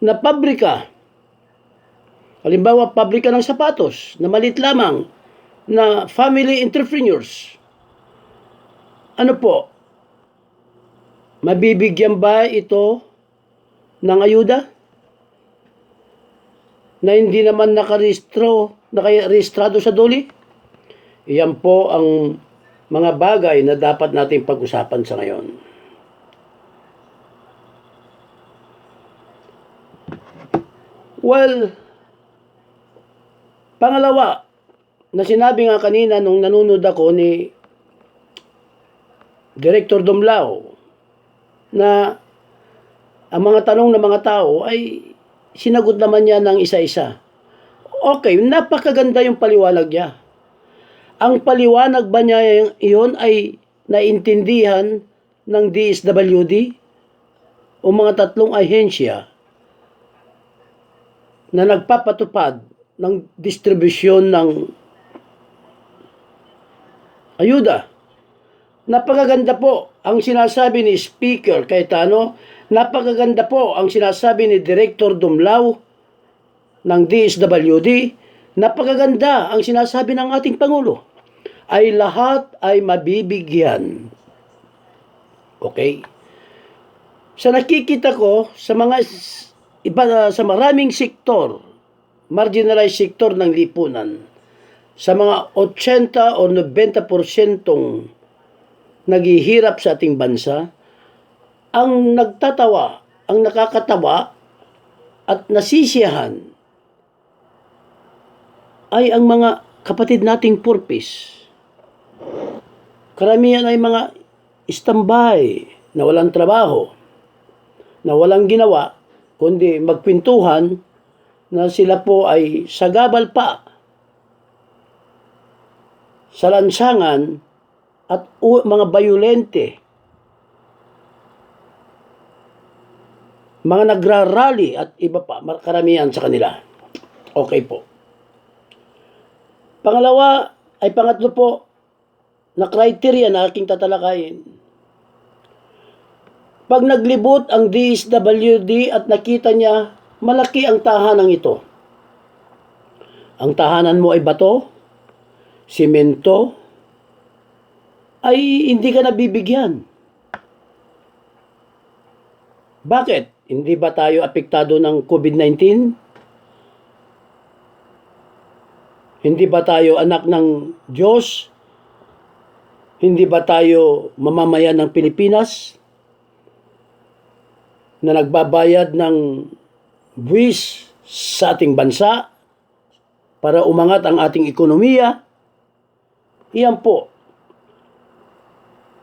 na pabrika, halimbawa pabrika ng sapatos na maliit lamang na family entrepreneurs, ano po, mabibigyan ba ito ng ayuda? Na hindi naman nakarehistrado sa DOLE? Iyan po ang mga bagay na dapat nating pag-usapan sa ngayon. Well, pangalawa, na sinabi nga kanina nung nanonood ako ni Director Dumlao, na ang mga tanong ng mga tao ay sinagot naman niya ng isa-isa. Okay, napakaganda yung paliwanag niya. Ang paliwanag ba niya iyon ay naintindihan ng DSWD o mga tatlong ahensya na nagpapatupad ng distribusyon ng ayuda? Napakaganda po ang sinasabi ni Speaker Cayetano, napakaganda po ang sinasabi ni Director Dumlao ng DSWD, napakaganda ang sinasabi ng ating Pangulo, ay lahat ay mabibigyan. Okay? Sa nakikita ko sa mga sa maraming sektor, marginalized sektor ng lipunan, sa mga 80 o 90% naghihirap sa ating bansa, ang nagtatawa, ang nakakatawa at nasisiyahan ay ang mga kapatid nating purpose. Karamihan ay mga istambay na walang trabaho, na walang ginawa, kundi magkwentuhan na sila po ay sagabal pa sa lansangan at mga bayolente, mga nagrarally at iba pa, karamihan sa kanila. Okay po. Pangatlo po na criteria na aking tatalakayin. Pag naglibot ang DSWD at nakita niya malaki ang tahanan ito. Ang tahanan mo ay bato, simento, ay hindi ka nabibigyan. Bakit? Hindi ba tayo apektado ng COVID-19? Hindi ba tayo anak ng Diyos? Hindi ba tayo mamamayan ng Pilipinas na nagbabayad ng buwis sa ating bansa para umangat ang ating ekonomiya? Iyan po.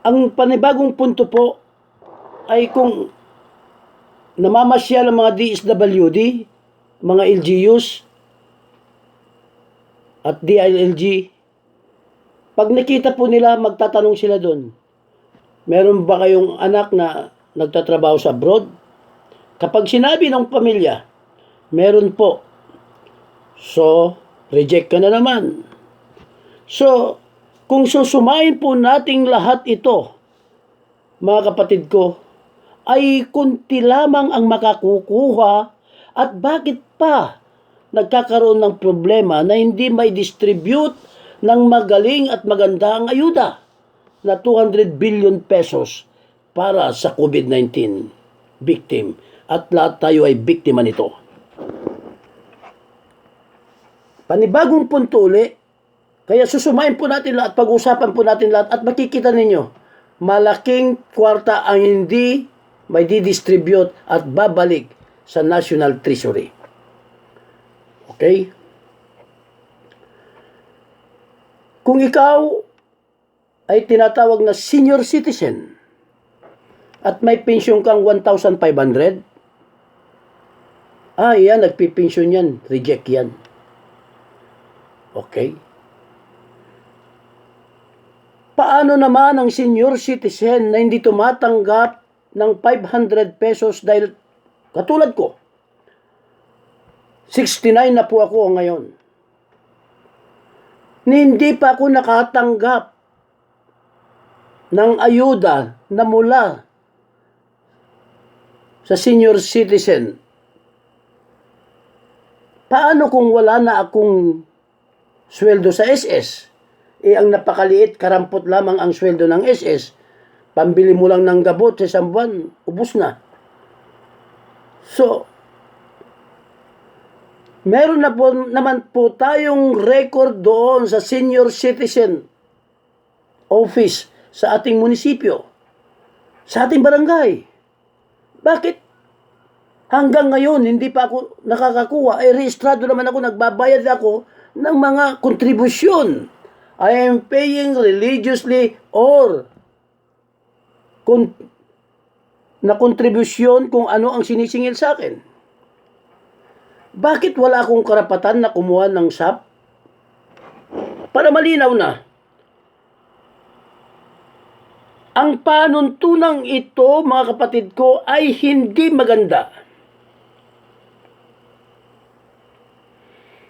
Ang panibagong punto po ay kung namamasyal ang mga DSWD, mga LGUs at DILG, pag nakita po nila, magtatanong sila doon, meron ba kayong anak na nagtatrabaho sa abroad? Kapag sinabi ng pamilya, meron po. So, reject ka na naman. So, kung susumain po nating lahat ito, mga kapatid ko, ay kunti lamang ang makakukuha, at bakit pa nagkakaroon ng problema na hindi may distribute ng magaling at maganda ang ayuda na 200 billion pesos para sa COVID-19 victim, at lahat tayo ay biktima nito. Panibagong punto uli, kaya susumain po natin lahat, pag-usapan po natin lahat, at makikita ninyo, malaking kwarta ang hindi may didistribute at babalik sa National Treasury. Okay? Kung ikaw ay tinatawag na senior citizen at may pension kang 1,500, yan, nagpipensyon yan, reject yan. Okay? Paano naman ang senior citizen na hindi tumatanggap ng 500 pesos dahil katulad ko, 69 na po ako ngayon. Hindi pa ako nakatanggap ng ayuda na mula sa senior citizen Paano kung wala na akong sweldo sa SS? Ang napakaliit, karampot lamang ang sweldo ng SS. Pambili mo lang ng gabot sa isang buwan, ubos na. So, meron na po naman po tayong record doon sa senior citizen office sa ating munisipyo, sa ating barangay. Bakit hanggang ngayon hindi pa ako nakakakuha? Rehistrado naman ako, nagbabayad ako ng mga kontribusyon. I am paying religiously or na kontribusyon kung ano ang sinisingil sa akin. Bakit wala akong karapatan na kumuha ng SAP? Para malinaw na, ang panuntunang ito, mga kapatid ko, ay hindi maganda.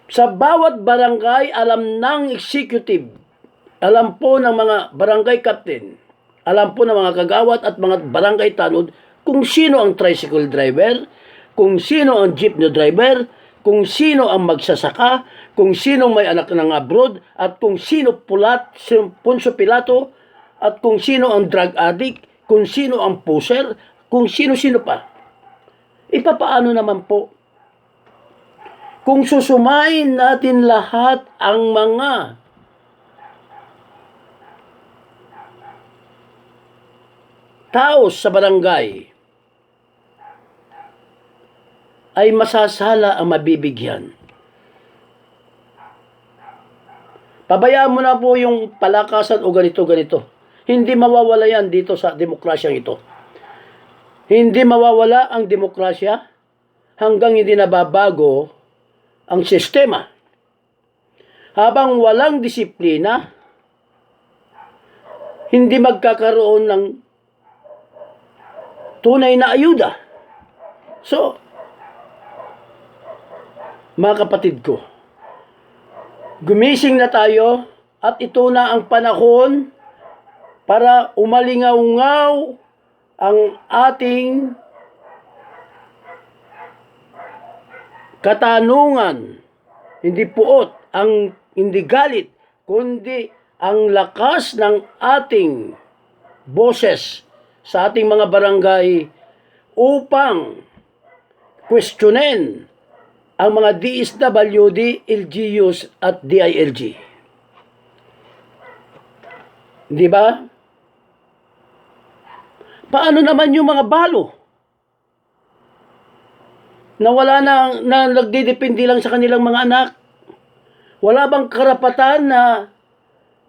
Sa bawat barangay, alam ng executive, alam po ng mga barangay captain, alam po ng mga kagawad at mga barangay tanod kung sino ang tricycle driver, kung sino ang jeepney driver, kung sino ang magsasaka, kung sino may anak ng abroad, at kung sino Poncio Pilato, at kung sino ang drug addict, kung sino ang poser, kung sino-sino pa. Ipapaano naman po? Kung susumain natin lahat ang mga tao sa barangay, ay masasala ang mabibigyan. Pabayaan mo na po yung palakasan o ganito-ganito. Hindi mawawala yan dito sa demokrasyang ito. Hindi mawawala ang demokrasya hanggang hindi nababago ang sistema. Habang walang disiplina, hindi magkakaroon ng tunay na ayuda. So, mga kapatid ko, gumising na tayo at ito na ang panahon para umalingaw-ngaw ang ating katanungan. Hindi puot, hindi galit, kundi ang lakas ng ating boses sa ating mga barangay upang questionin ang mga DSWD, LGUs at DILG. Di ba? Paano naman yung mga balo na wala na nagdidepende lang sa kanilang mga anak? Wala bang karapatan na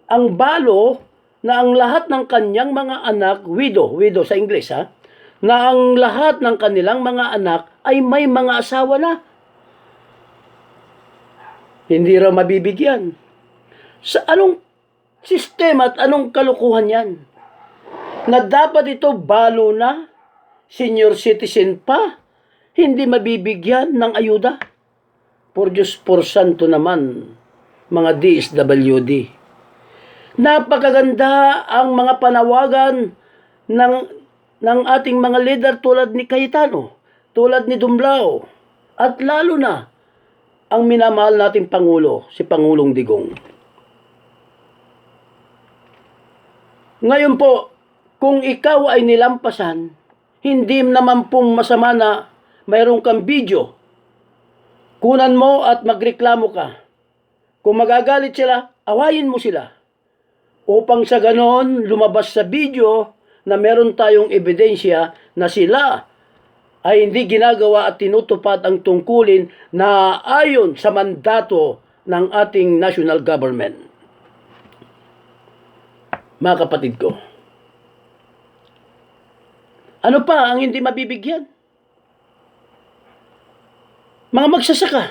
ang balo na ang lahat ng kanyang mga anak, widow sa English na ang lahat ng kanilang mga anak ay may mga asawa na? Hindi raw mabibigyan. Sa anong sistema at anong kalukuhan yan? Na dapat ito balo na, senior citizen pa, hindi mabibigyan ng ayuda? Por Diyos, por santo naman, mga DSWD. Napakaganda ang mga panawagan ng ating mga leader tulad ni Cayetano, tulad ni Dumlao, at lalo na ang minamahal nating Pangulo, si Pangulong Digong. Ngayon po, kung ikaw ay nilampasan, hindi naman pong masama na mayroon kang video. Kunan mo at magreklamo ka. Kung magagalit sila, awayin mo sila. Upang sa ganon, lumabas sa video na meron tayong ebidensya na sila ay hindi ginagawa at tinutupad ang tungkulin na ayon sa mandato ng ating national government. Mga kapatid ko, ano pa ang hindi mabibigyan? Mga magsasaka.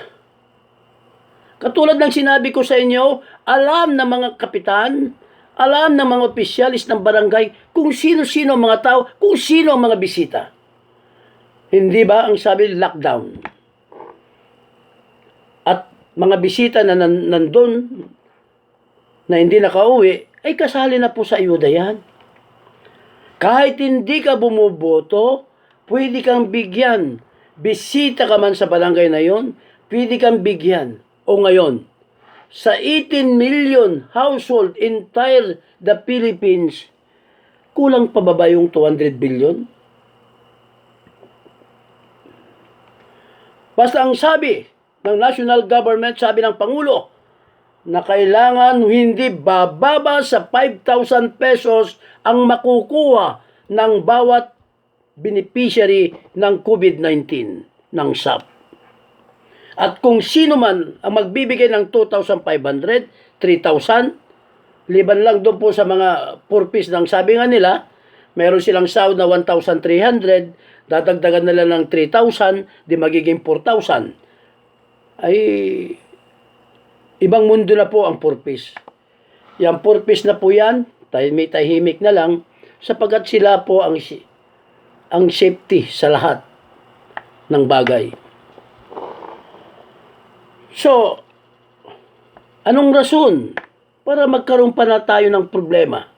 Katulad ng sinabi ko sa inyo, alam ng mga kapitan, alam ng mga opisyalis ng barangay kung sino-sino ang mga tao, kung sino ang mga bisita. Hindi ba ang sabi lockdown? At mga bisita na nandun na hindi nakauwi, ay kasali na po sa ayuda yan. Kahit hindi ka bumuboto, pwede kang bigyan. Bisita ka man sa barangay na yon, pwede kang bigyan. O ngayon, sa 18 million household entire the Philippines, kulang pa ba yung 200 billion? Basta ang sabi ng national government, sabi ng Pangulo, na kailangan hindi bababa sa 5,000 pesos ang makukuha ng bawat beneficiary ng COVID-19 ng SAP. At kung sino man ang magbibigay ng 2,500, 3,000, liban lang doon po sa mga purpose ng sabi nga nila, meron silang sahod na 1,300, dadagdagan nila ng 3,000, di magiging 4,000. Ay, ibang mundo na po ang purpose. Yung purpose na po yan, may tahimik na lang, sapagkat sila po ang safety sa lahat ng bagay. So, anong rason para magkaroon pa na tayo ng problema?